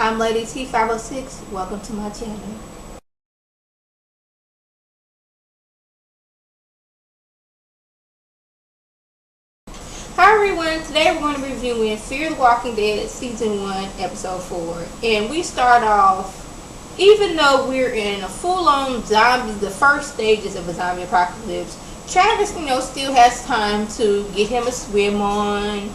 I'm Lady T506. Welcome to my channel. Hi everyone, today we're going to be reviewing Fear the Walking Dead Season 1, Episode 4. And we start off, even though we're in a full-on zombie, the first stages of a zombie apocalypse, Travis, still has time to get him a swim on,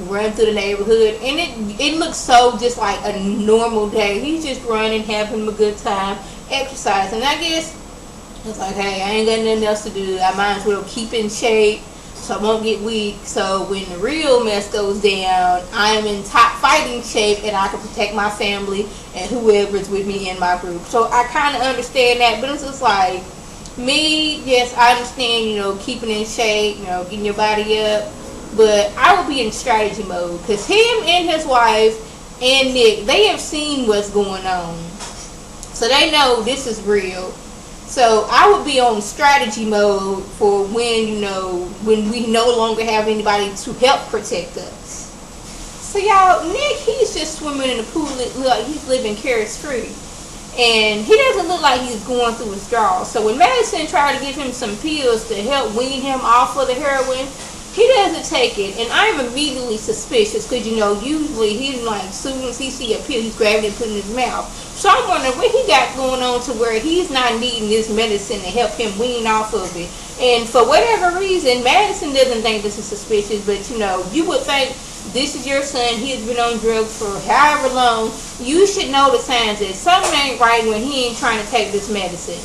run through the neighborhood, and it looks so just like a normal day. He's just running, having a good time, exercising. I guess it's like, hey, I ain't got nothing else to do. I might as well keep in shape so I won't get weak. So when the real mess goes down, I am in top fighting shape and I can protect my family and whoever's with me in my group. So I kind of understand that, but it's just like me. Yes, I understand, keeping in shape, getting your body up. But I would be in strategy mode because him and his wife and Nick, they have seen what's going on. So they know this is real. So I would be on strategy mode for when, when we no longer have anybody to help protect us. So y'all, Nick, he's just swimming in the pool like he's living careless-free. And he doesn't look like he's going through withdrawal. So when Madison tried to give him some pills to help wean him off of the heroin, he doesn't take it, and I'm immediately suspicious because, usually he's like, as soon as he see a pill, he's grabbing it and putting it in his mouth. So I'm wondering what he got going on to where he's not needing this medicine to help him wean off of it. And for whatever reason, Madison doesn't think this is suspicious, but, you would think this is your son. He has been on drugs for however long. You should know the signs that something ain't right when he ain't trying to take this medicine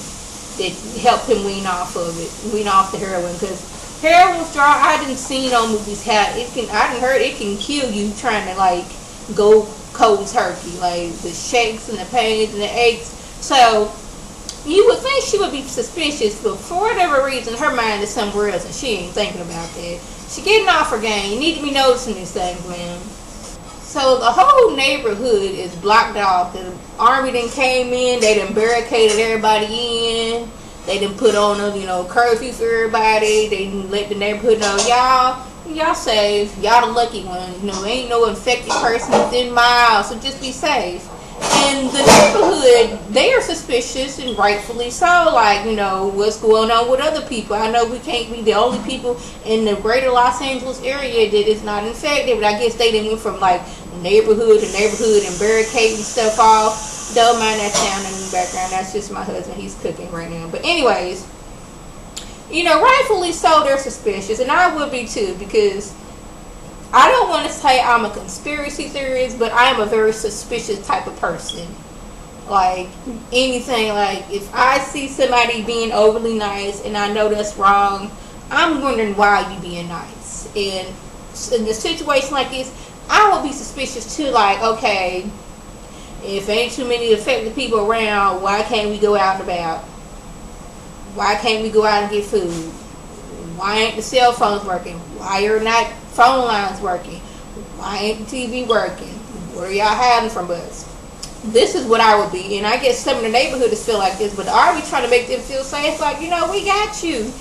that help him wean off of it, wean off the heroin, because heroin withdrawal, I didn't see on movies how I didn't heard it can kill you trying to go cold turkey, like the shakes and the pains and the aches. So you would think she would be suspicious, but for whatever reason her mind is somewhere else and she ain't thinking about that. She getting off her game. You need to be noticing these things, man. So the whole neighborhood is blocked off. The army done came in, they done barricaded everybody in. They done put on a, curfew for everybody. They done let the neighborhood know, y'all safe. Y'all the lucky ones. Ain't no infected person within miles, so just be safe. And the neighborhood, they are suspicious, and rightfully so. What's going on with other people? I know we can't be the only people in the greater Los Angeles area that is not infected, but I guess they done went from neighborhood to neighborhood and barricading stuff off. Don't mind that sound in the background. That's just my husband. He's cooking right now. But anyways, rightfully so, they're suspicious. And I would be too, because I don't want to say I'm a conspiracy theorist, but I am a very suspicious type of person. Anything, if I see somebody being overly nice and I know that's wrong, I'm wondering why you being nice. And in a situation like this, I would be suspicious too, okay, if ain't too many affected people around, why can't we go out and about? Why can't we go out and get food? Why ain't the cell phones working? Why are not phone lines working? Why ain't the TV working? What are y'all hiding from us? This is what I would be. And I guess some of the neighborhoods feel like this, but are we trying to make them feel safe? We got you.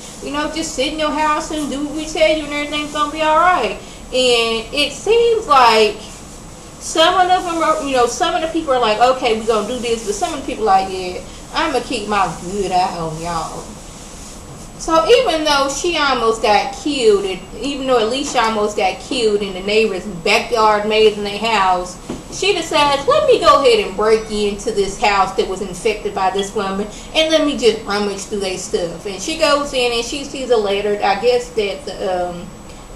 Just sit in your house and do what we tell you and everything's going to be alright. And it seems like some of them are, some of the people are like, okay, we're going to do this. But some of the people are like, yeah, I'm going to keep my good eye on y'all. So even though she almost got killed, even though Alicia almost got killed in the neighbor's backyard maze in their house, she decides, let me go ahead and break into this house that was infected by this woman and let me just rummage through their stuff. And she goes in and she sees a letter, I guess that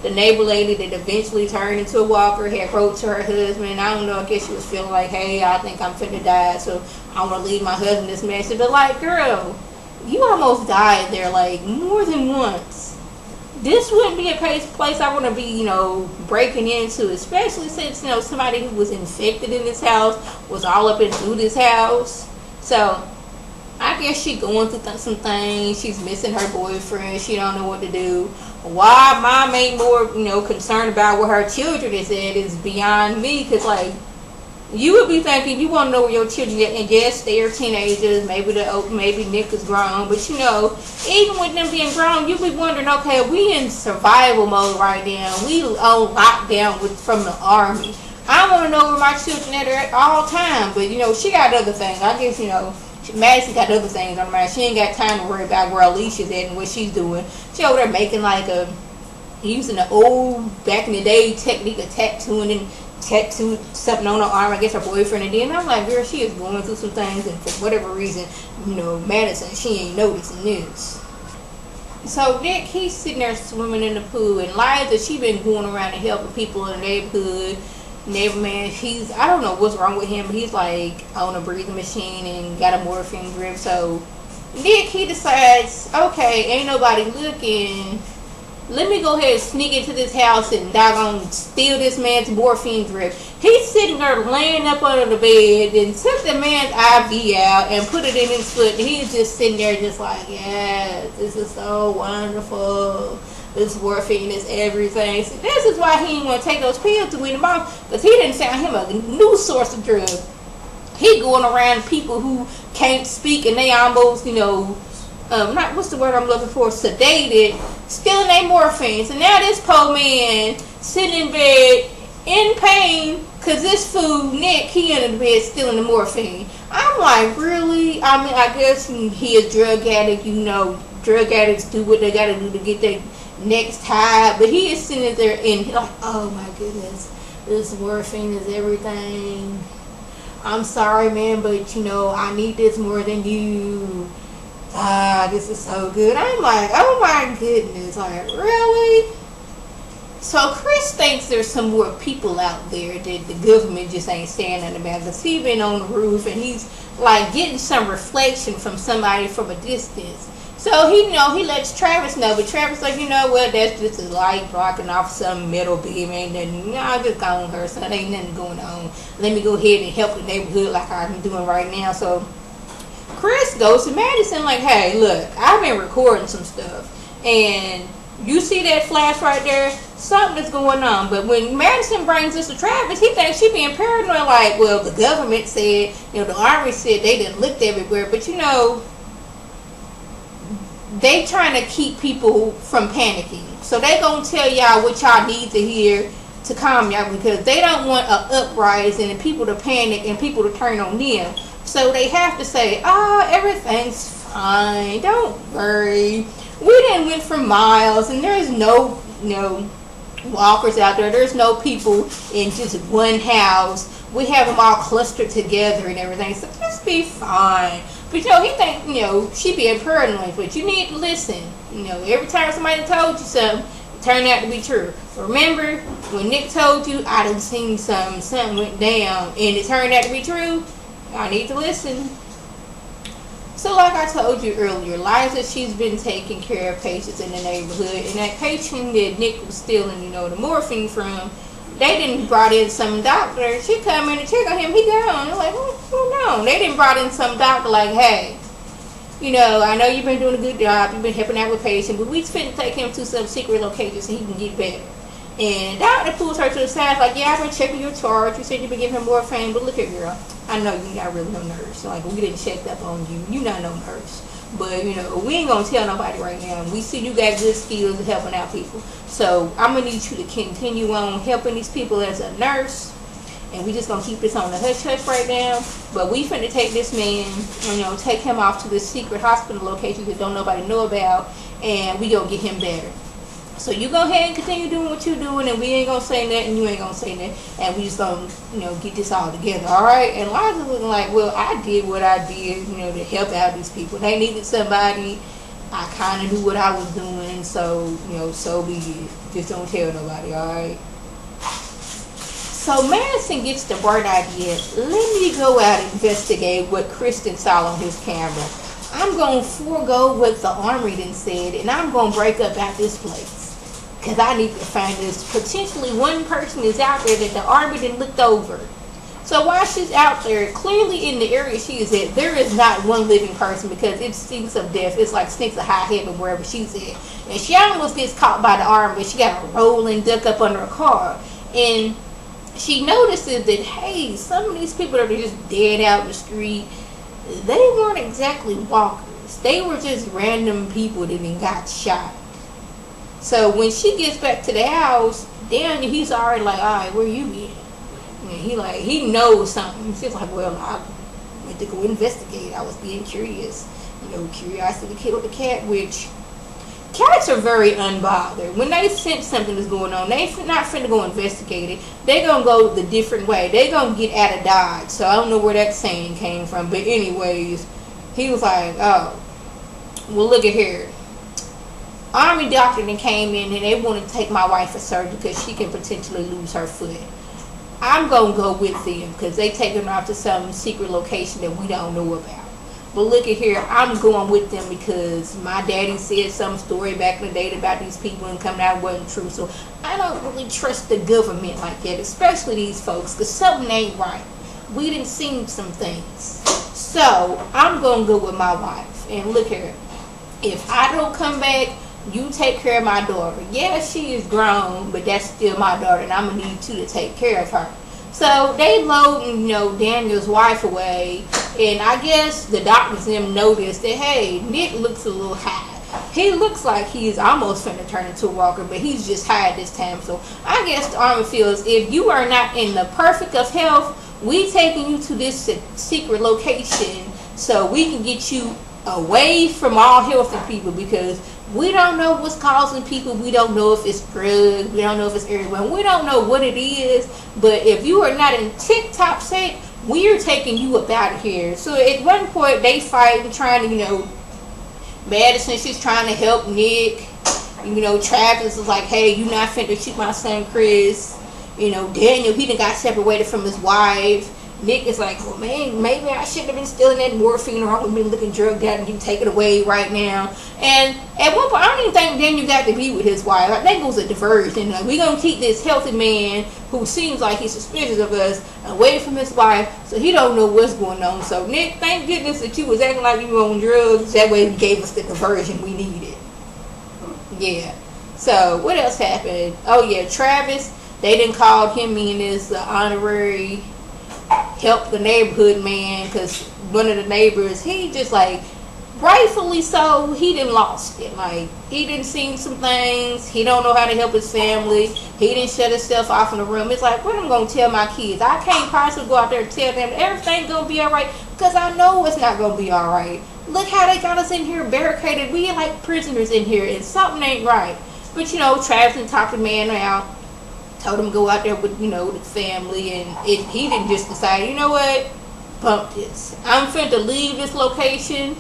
the neighbor lady that eventually turned into a walker had wrote to her husband. I don't know, I guess she was feeling like, hey, I think I'm finna die, so I want to leave my husband this message. But girl, you almost died there more than once. This wouldn't be a place I want to be, breaking into, especially since, somebody who was infected in this house was all up and through this house. So I guess she going through some things. She's missing her boyfriend. She don't know what to do. Why mom ain't more, concerned about where her children is at is beyond me. Because, you would be thinking you want to know where your children are. And yes, they are teenagers. Maybe Nick is grown. But, even with them being grown, you'd be wondering, okay, we in survival mode right now. We on lockdown from the army. I want to know where my children are at all time. But, you know, she got other things. I guess, you know, Madison got other things on her mind. She ain't got time to worry about where Alicia's at and what she's doing. She over there making like using the old, back in the day technique of tattooing and tattooed something on her arm. I guess her boyfriend. And then I'm like, girl, she is going through some things. And for whatever reason, you know, Madison, she ain't noticing this. So Nick, he's sitting there swimming in the pool, and Liza, she been going around and helping people in the neighborhood. Neighborman, I don't know what's wrong with him, but he's like on a breathing machine and got a morphine drip. So Nick, he decides, okay, ain't nobody looking. Let me go ahead and sneak into this house and doggone steal this man's morphine drip. He's sitting there laying up under the bed and took the man's IV out and put it in his foot. And he's just sitting there just like, yes, this is so wonderful. This morphine is everything. So this is why he didn't want to take those pills to wean him off, because he didn't found him a new source of drug. He going around people who can't speak and they almost, you know, not what's the word I'm looking for, sedated, stealing their morphine. So now this poor man sitting in bed in pain because this fool Nick, he in the bed stealing the morphine. I'm like, really? I mean, I guess he a drug addict. You know, drug addicts do what they gotta do to get their necks tied, but he is sitting there and like, oh my goodness, this morphine is everything. I'm sorry, man, but you know, I need this more than you. This is so good. I'm like, oh my goodness, like, really? So Chris thinks there's some more people out there that the government just ain't saying nothing about, because he's been on the roof and he's like getting some reflection from somebody from a distance. So he, you know, he lets Travis know, but Travis like, you know what, that's just a light blocking off some metal beam, ain't nothing. No, I just got on her, so there ain't nothing going on. Let me go ahead and help the neighborhood like I'm doing right now. So Chris goes to Madison like, hey, look, I've been recording some stuff, and you see that flash right there? Something's going on. But when Madison brings this to Travis, he thinks she being paranoid, like, well, the government said, you know, the army said they done looked everywhere, but you know, they trying to keep people from panicking. So they gonna tell y'all what y'all need to hear to calm y'all, because they don't want an uprising and people to panic and people to turn on them. So they have to say, everything's fine, don't worry. We didn't went for miles and there's no walkers out there. There's no people in just one house. We have them all clustered together and everything. So just be fine. But you know, he think, you know, she being paranoid, but you need to listen. You know, every time somebody told you something, it turned out to be true. Remember when Nick told you, I done seen something went down and it turned out to be true? I need to listen. So like I told you earlier, Liza, she's been taking care of patients in the neighborhood, and that patient that Nick was stealing, you know, the morphine from, they didn't brought in some doctor. She come in and check on him, he gone. They're like, no. They didn't brought in some doctor like, hey, you know, I know you've been doing a good job, you've been helping out with patients, but we finna take him to some secret location so he can get better. And doctor pulls her to the side like, yeah, I've been checking your chart. You said you've been giving him morphine, but look here, girl. I know you're not really no nurse. Like, we didn't check up on you. You're not no nurse. But, you know, we ain't going to tell nobody right now. We see you got good skills of helping out people. So, I'm going to need you to continue on helping these people as a nurse. And we just going to keep this on the hush-hush right now. But we finna take this man, you know, take him off to this secret hospital location that don't nobody know about. And we going to get him better. So you go ahead and continue doing what you're doing, and we ain't gonna say nothing, you ain't gonna say nothing, and we just gonna, you know, get this all together, all right? And Liza's looking like, well, I did what I did, you know, to help out these people. They needed somebody. I kind of knew what I was doing, so, you know, so be it. Just don't tell nobody, all right? So Madison gets the bright idea. Let me go out and investigate what Kristen saw on his camera. I'm gonna forego what the army done said, and I'm gonna break up out this place. Because I need to find this. Potentially one person is out there that the army done looked over. So while she's out there, clearly in the area she is at, there is not one living person, because it stinks of death. It's like stinks of high heaven wherever she's at. And she almost gets caught by the army. She got to roll and duck up under a car. And she notices that, hey, some of these people that are just dead out in the street, they weren't exactly walkers. They were just random people that then got shot. So when she gets back to the house, Daniel, he's already like, all right, where you been? he knows something. She's like, well, I went to go investigate. I was being curious. Curiosity killed the cat, which cats are very unbothered. When they sense something is going on, they not finna go investigate it. They gonna go the different way. They gonna get out of Dodge. So I don't know where that saying came from. But anyways, he was like, oh, well, look at here. Army doctor then came in and they want to take my wife for surgery because she can potentially lose her foot. I'm going to go with them because they taking her out to some secret location that we don't know about. But look at here, I'm going with them because my daddy said some story back in the day about these people and coming out wasn't true. So I don't really trust the government like that, especially these folks, because something ain't right. We done seen some things. So I'm going to go with my wife. And look here, if I don't come back, you take care of my daughter. Yeah, she is grown, but that's still my daughter, and I'm going to need you to take care of her. So they loading, Daniel's wife away, and I guess the doctors them noticed that, hey, Nick looks a little high. He looks like he's almost finna turn into a walker, but he's just high at this time. So I guess the Army feels if you are not in the perfect of health, we taking you to this secret location so we can get you away from all healthy people, because we don't know what's causing people. We don't know if it's drugs. We don't know if it's everywhere. We don't know what it is. But if you are not in tip-top shape, we are taking you up out of here. So at one point, they fight, trying to, Madison, she's trying to help Nick. Travis is like, hey, you not finna shoot my son Chris. Daniel, he done got separated from his wife. Nick is like, well, man, maybe I shouldn't have been stealing that morphine, or I would have been looking drugged out and you take it away right now. And at one point, I don't even think Daniel got to be with his wife. I think it was a diversion. We're going to keep this healthy man who seems like he's suspicious of us away from his wife, so he don't know what's going on. So, Nick, thank goodness that you was acting like you were on drugs. That way he gave us the diversion we needed. Yeah. So, what else happened? Oh, yeah, Travis, they done called him in as the honorary help the neighborhood man, because one of the neighbors, he just rightfully so, he done lost it. He done seen some things. He don't know how to help his family. He didn't shut himself off in the room. It's like, what am I going to tell my kids? I can't possibly go out there and tell them everything's going to be all right, because I know it's not going to be all right. Look how they got us in here barricaded. We like prisoners in here, and something ain't right. But, Travis and talked the man out. Told him to go out there with, the family, and he didn't just decide, you know what, bump this. I'm finna leave this location,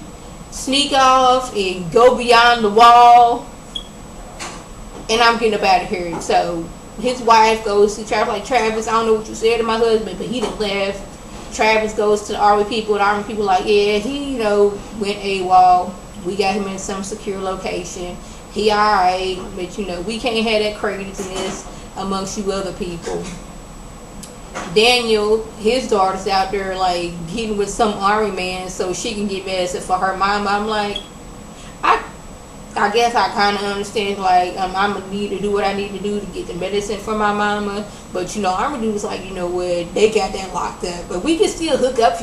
sneak off, and go beyond the wall, and I'm getting up out of here. So his wife goes to Travis, like, Travis, I don't know what you said to my husband, but he didn't laugh. Travis goes to the Army people, and the Army people like, yeah, he, went AWOL. We got him in some secure location. He alright, but, we can't have that craziness amongst you other people. Daniel, his daughter's out there getting with some army man so she can get medicine for her mama. I'm like, I guess I kind of understand, I'm gonna need to do what I need to do to get the medicine for my mama, but Army dude was like, what, they got that locked up, but we can still hook up,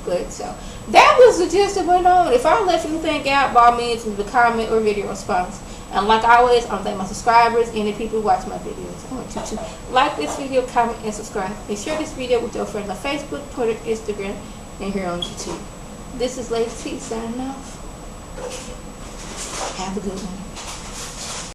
But so that was the gist of what went on. If I left anything out, by all means, leave a comment or video response. And like always, I want to thank my subscribers and the people who watch my videos. I want you to like this video, comment, and subscribe. And share this video with your friends on Facebook, Twitter, Instagram, and here on YouTube. This is Lady T signing off. Have a good one.